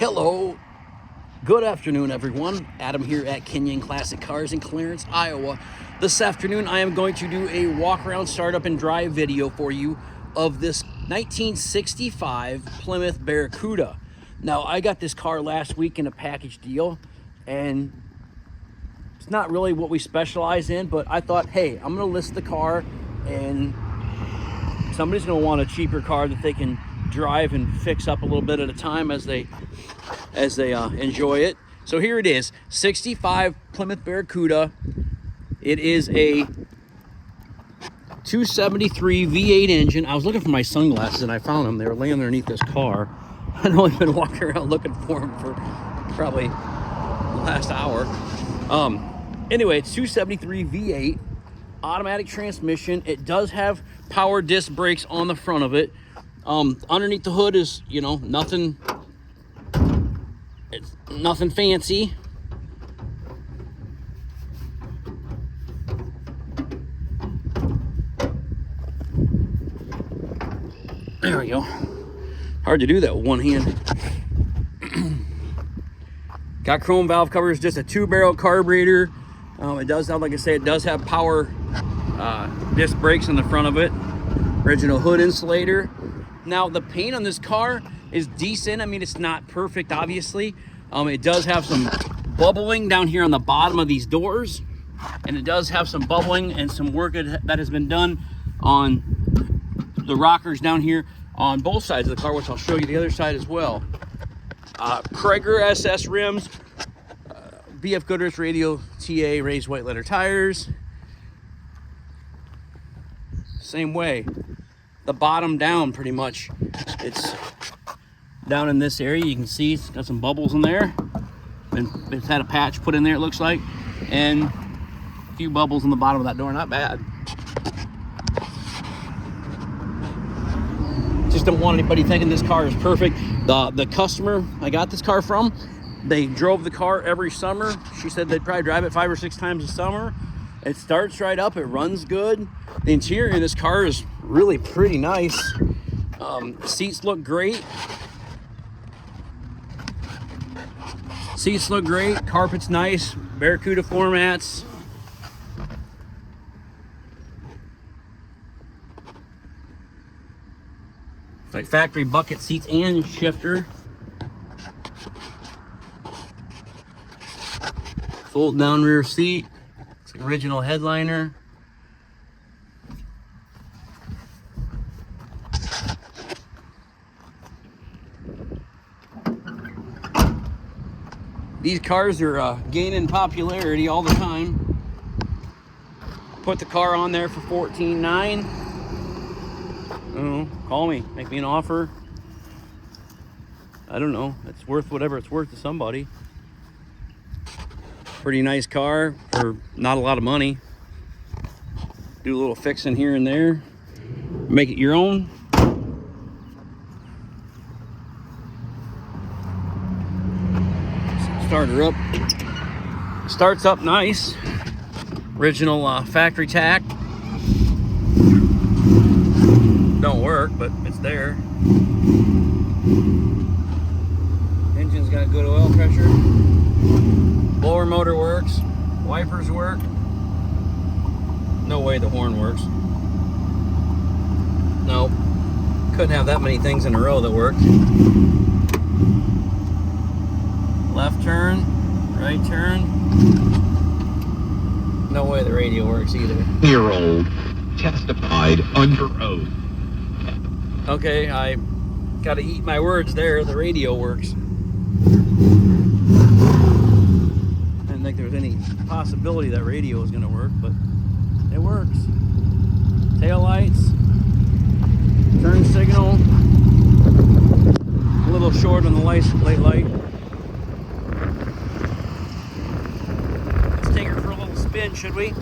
Hello, good afternoon everyone. Adam here at Kenyon Classic Cars in Clarence, Iowa. This afternoon I am going to do a walk around startup and drive video for you of this 1965 Plymouth Barracuda. Now I got this car last week in a package deal and it's not really what we specialize in, but I thought, hey, I'm gonna list the car and somebody's gonna want a cheaper car that they can drive and fix up a little bit at a time as they enjoy it. So here it is, 65 Plymouth Barracuda. It is a 273 V8 engine. I was looking for my sunglasses and I found them. They were laying underneath this car. I'd only been walking around looking for them for probably the last hour. Anyway, it's 273 V8, automatic transmission. It does have power disc brakes on the front of it. Underneath the hood is, you know, nothing fancy. There we go. Hard to do that with one hand. Got chrome valve covers, just a 2-barrel carburetor. It does have, like I say, it does have power disc brakes on the front of it. Original hood insulator. Now the paint on this car is decent. I mean, it's not perfect, obviously. It does have some bubbling down here on the bottom of these doors, and it does have some bubbling and some work that has been done on the rockers down here on both sides of the car, which I'll show you the other side as well. Prager SS rims, BF Goodrich Radio TA raised white letter tires. Same way, the bottom down pretty much. It's down in this area. You can see it's got some bubbles in there. And it's had a patch put in there, it looks like. And a few bubbles in the bottom of that door, not bad. Just don't want anybody thinking this car is perfect. The customer I got this car from, they drove the car every summer. She said they'd probably drive it 5 or 6 times a summer. It starts right up, it runs good. The interior in this car is really pretty nice. Seats look great. Seats look great, carpet's nice, Barracuda formats. It's like factory bucket seats and shifter. Fold down rear seat. It's like original headliner. These cars are gaining popularity all the time. Put the car on there for $14,900. I don't know, call me, make me an offer. I don't know, it's worth whatever it's worth to somebody. Pretty nice car for not a lot of money. Do a little fixing here and there. Make it your own. Start her up. Starts up nice. Original factory tack. Don't work, but it's there. Engine's got good oil pressure. Blower motor works. Wipers work. No way the horn works. No. Couldn't have that many things in a row that worked. Left turn, right turn. No way the radio works either. Year-old testified under oath. Okay, I gotta eat my words there. The radio works. Didn't think there was any possibility that radio was gonna work, but it works. Tail lights, turn signal. A little short on the late light. Let's take her for a little spin, should we?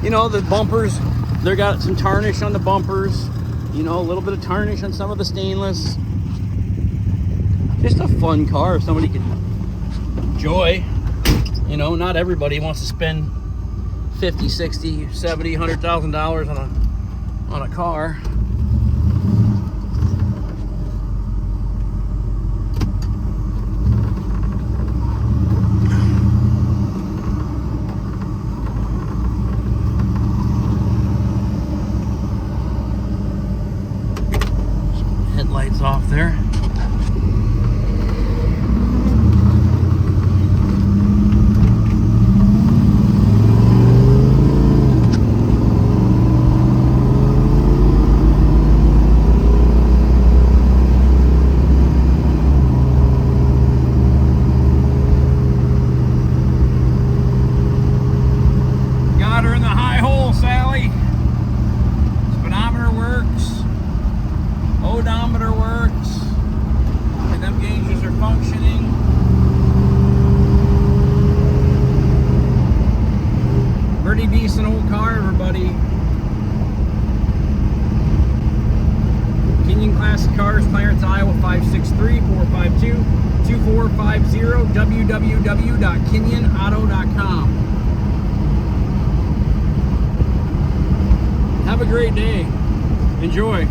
You know, the bumpers, they got some tarnish on the bumpers. You know, a little bit of tarnish on some of the stainless. Just a fun car if somebody could enjoy. You know, not everybody wants to spend $50, $60, $70, $100,000 on a car. functioning. Pretty decent old car, everybody. Kenyon Classic Cars, Clarence, Iowa, 563-452-2450, www.kenyonauto.com. Have a great day. Enjoy.